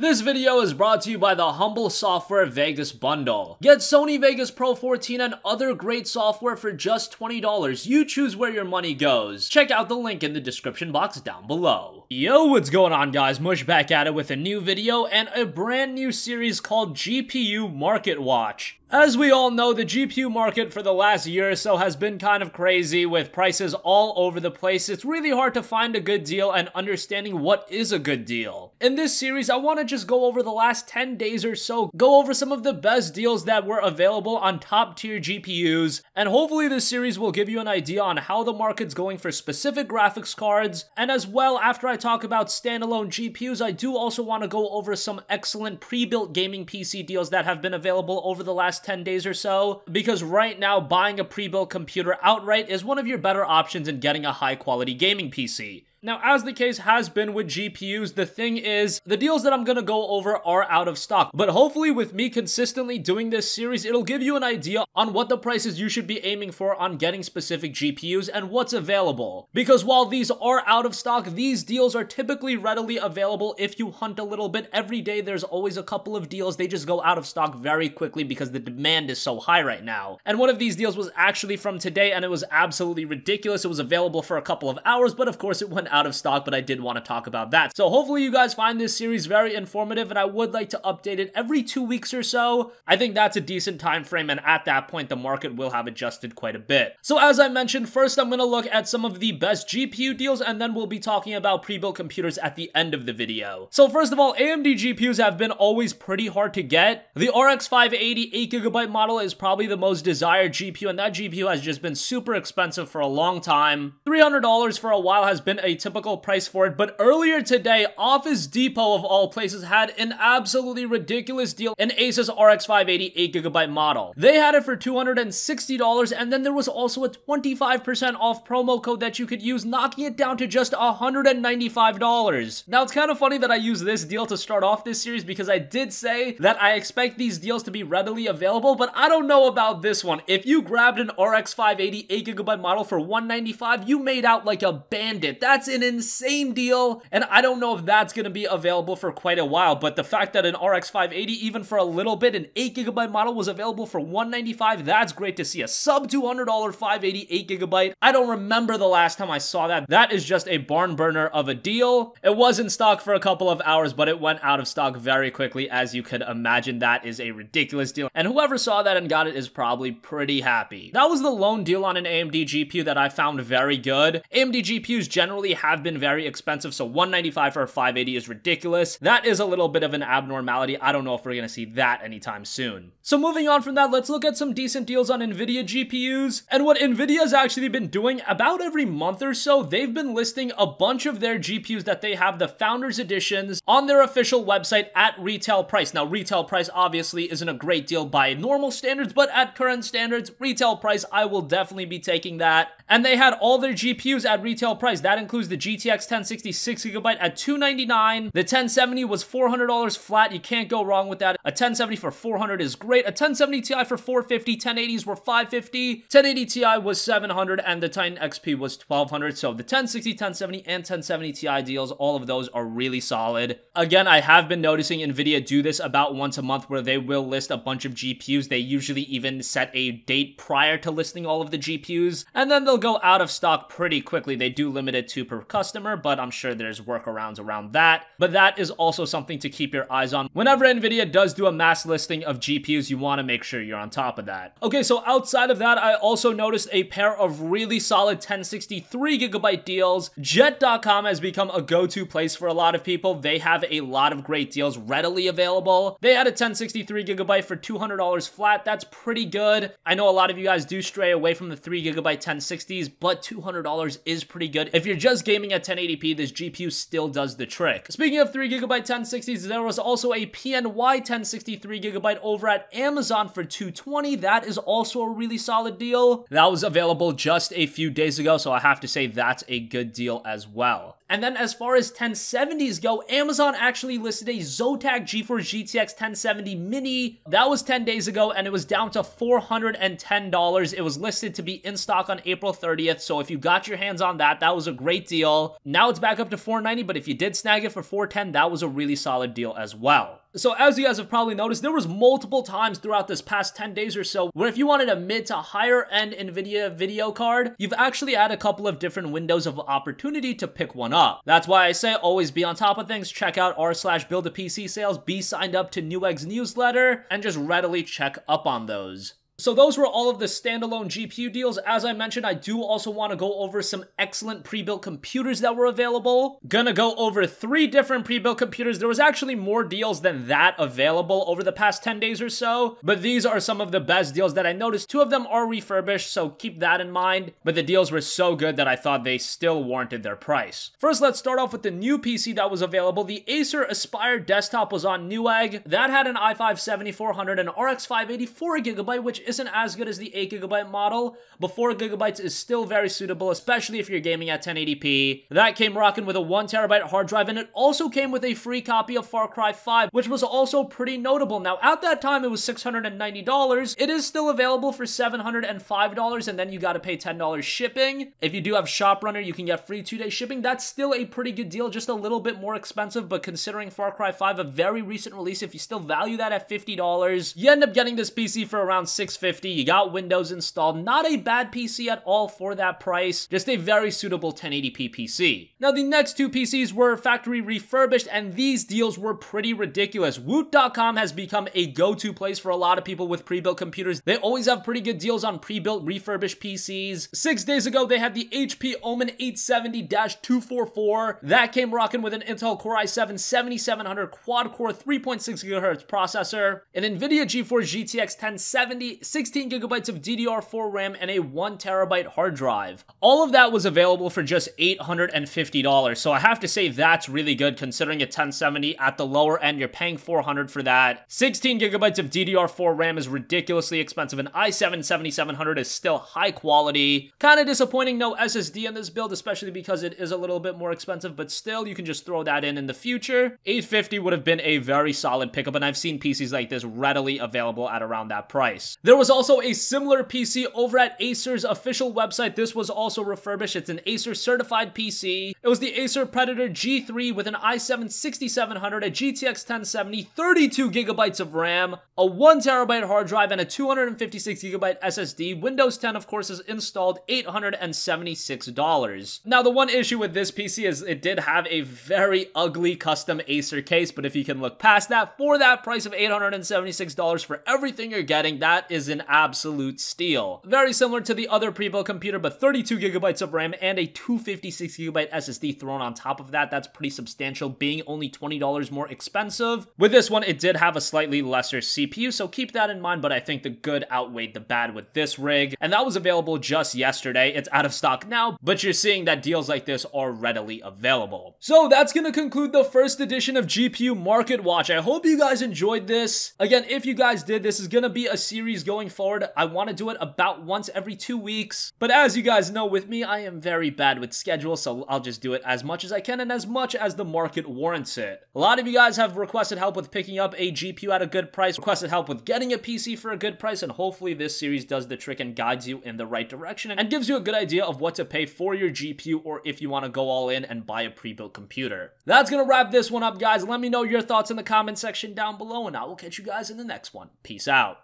This video is brought to you by the Humble Software Vegas Bundle. Get Sony Vegas Pro 14 and other great software for just $20. You choose where your money goes. Check out the link in the description box down below. Yo, what's going on, guys? Mush back at it with a new video and a brand new series called GPU Market Watch. As we all know, the GPU market for the last year or so has been kind of crazy with prices all over the place. It's really hard to find a good deal and understanding what is a good deal. In this series, I want to just go over the last 10 days or so, go over some of the best deals that were available on top tier GPUs, and hopefully this series will give you an idea on how the market's going for specific graphics cards. And as well, after I talk about standalone GPUs, I do also want to go over some excellent pre-built gaming PC deals that have been available over the last 10 days or so, because right now buying a pre-built computer outright is one of your better options in getting a high quality gaming PC. Now, as the case has been with GPUs, the thing is, the deals that I'm gonna go over are out of stock. But hopefully with me consistently doing this series, it'll give you an idea on what the prices you should be aiming for on getting specific GPUs and what's available. Because while these are out of stock, these deals are typically readily available if you hunt a little bit. Every day there's always a couple of deals. They just go out of stock very quickly because the demand is so high right now. And one of these deals was actually from today, and it was absolutely ridiculous. It was available for a couple of hours, but of course it went out of stock, but I did want to talk about that. So hopefully you guys find this series very informative, and I would like to update it every 2 weeks or so. I think that's a decent time frame, and at that point the market will have adjusted quite a bit. So as I mentioned, first I'm going to look at some of the best GPU deals, and then we'll be talking about pre-built computers at the end of the video. So first of all, AMD GPUs have been always pretty hard to get. The RX 580 8GB model is probably the most desired GPU, and that GPU has just been super expensive for a long time. $300 for a while has been a typical price for it, but earlier today, Office Depot of all places had an absolutely ridiculous deal, an Asus RX 580 8GB model. They had it for $260, and then there was also a 25% off promo code that you could use, knocking it down to just $195. Now, it's kind of funny that I use this deal to start off this series because I did say that I expect these deals to be readily available, but I don't know about this one. If you grabbed an RX 580 8GB model for $195, you made out like a bandit. That's an insane deal, and I don't know if that's going to be available for quite a while, but the fact that an RX 580, even for a little bit, an 8GB model was available for $195, that's great to see. A sub $200 580 8GB. I don't remember the last time I saw that. That is just a barn burner of a deal. It was in stock for a couple of hours, but it went out of stock very quickly, as you could imagine. That is a ridiculous deal, and whoever saw that and got it is probably pretty happy. That was the lone deal on an AMD GPU that I found very good. AMD GPUs generally have been very expensive, so $195 for a 580 is ridiculous. That is a little bit of an abnormality. I don't know if we're going to see that anytime soon. So moving on from that, let's look at some decent deals on NVIDIA GPUs. And what NVIDIA's actually been doing about every month or so, they've been listing a bunch of their GPUs that they have, the Founders Editions, on their official website at retail price. Now, retail price obviously isn't a great deal by normal standards, but at current standards, retail price, I will definitely be taking that. And they had all their GPUs at retail price. That includes the GTX 1060 6GB at $299. The 1070 was $400 flat. You can't go wrong with that. A 1070 for $400 is great. A 1070 Ti for $450. 1080s were $550. 1080 Ti was $700, and the Titan XP was $1200. So the 1060, 1070, and 1070 Ti deals, all of those are really solid. Again, I have been noticing NVIDIA do this about once a month where they will list a bunch of GPUs. They usually even set a date prior to listing all of the GPUs, and then they'll go out of stock pretty quickly. They do limit it to per customer, but I'm sure there's workarounds around that. But that is also something to keep your eyes on. Whenever NVIDIA does do a mass listing of GPUs, you want to make sure you're on top of that. Okay, so outside of that, I also noticed a pair of really solid 1063GB deals. Jet.com has become a go-to place for a lot of people. They have a lot of great deals readily available. They had a 1063GB for $200 flat. That's pretty good. I know a lot of you guys do stray away from the 3GB 1060s, but $200 is pretty good. If you're just gaming at 1080p, this GPU still does the trick. Speaking of 3GB 1060s, there was also a PNY 1063GB over at Amazon for $220. That is also a really solid deal. That was available just a few days ago, so I have to say that's a good deal as well. And then as far as 1070s go, Amazon actually listed a Zotac GeForce GTX 1070 Mini. That was 10 days ago, and it was down to $410. It was listed to be in stock on April 30th, so if you got your hands on that, that was a great deal. Now it's back up to $490, but if you did snag it for $410, that was a really solid deal as well. So as you guys have probably noticed, there was multiple times throughout this past 10 days or so where if you wanted a mid to higher end NVIDIA video card, you've actually had a couple of different windows of opportunity to pick one up. That's why I say always be on top of things. Check out r/build-a-PC sales, be signed up to Newegg's newsletter, and just readily check up on those. So those were all of the standalone GPU deals. As I mentioned, I do also want to go over some excellent pre-built computers that were available. Gonna go over 3 different pre-built computers. There was actually more deals than that available over the past 10 days or so, but these are some of the best deals that I noticed. 2 of them are refurbished, so keep that in mind, but the deals were so good that I thought they still warranted their price. First, let's start off with the new PC that was available. The Acer Aspire desktop was on Newegg. That had an i5-7400 and RX 584GB, which isn't as good as the 8GB model, but 4GB is still very suitable, especially if you're gaming at 1080p. That came rocking with a 1TB hard drive, and it also came with a free copy of Far Cry 5, which was also pretty notable. Now, at that time, it was $690. It is still available for $705, and then you gotta pay $10 shipping. If you do have ShopRunner, you can get free 2-day shipping. That's still a pretty good deal, just a little bit more expensive, but considering Far Cry 5, a very recent release, if you still value that at $50, you end up getting this PC for around $650. You got Windows installed. Not a bad PC at all for that price. Just a very suitable 1080p PC. Now, the next 2 PCs were factory refurbished, and these deals were pretty ridiculous. Woot.com has become a go-to place for a lot of people with pre-built computers. They always have pretty good deals on pre-built refurbished PCs. 6 days ago, they had the HP Omen 870-244. That came rocking with an Intel Core i7-7700 quad-core 3.6 GHz processor, an NVIDIA GeForce GTX 1070, 16GB of DDR4 RAM, and a 1TB hard drive. All of that was available for just $850, so I have to say that's really good considering a 1070 at the lower end, you're paying $400 for that. 16GB of DDR4 RAM is ridiculously expensive, and i7-7700 is still high quality. Kind of disappointing no SSD in this build, especially because it is a little bit more expensive, but still, you can just throw that in the future. $850 would have been a very solid pickup, and I've seen PCs like this readily available at around that price. There was also a similar PC over at Acer's official website. This was also refurbished. It's an Acer certified PC. It was the Acer Predator G3 with an i7-6700, a GTX 1070, 32GB of RAM, a 1TB hard drive, and a 256GB SSD. Windows 10, of course, is installed, $876. Now, the one issue with this PC is it did have a very ugly custom Acer case, but if you can look past that, for that price of $876 for everything you're getting, that is an absolute steal. Very similar to the other pre-built computer, but 32GB of RAM and a 256GB SSD thrown on top of that. That's pretty substantial, being only $20 more expensive. With this one, it did have a slightly lesser CPU, so keep that in mind, but I think the good outweighed the bad with this rig, and that was available just yesterday. It's out of stock now, but you're seeing that deals like this are readily available. So that's gonna conclude the first edition of GPU Market Watch. I hope you guys enjoyed this. Again, if you guys did, this is gonna be a series going forward. I want to do it about once every 2 weeks, but as you guys know, with me, I am very bad with schedule, so I'll just do it as much as I can and as much as the market warrants it. A lot of you guys have requested help with picking up a GPU at a good price, requested help with getting a PC for a good price, and hopefully this series does the trick and guides you in the right direction and gives you a good idea of what to pay for your GPU, or if you want to go all in and buy a pre-built computer. That's gonna wrap this one up, guys. Let me know your thoughts in the comment section down below, and I will catch you guys in the next one. Peace out.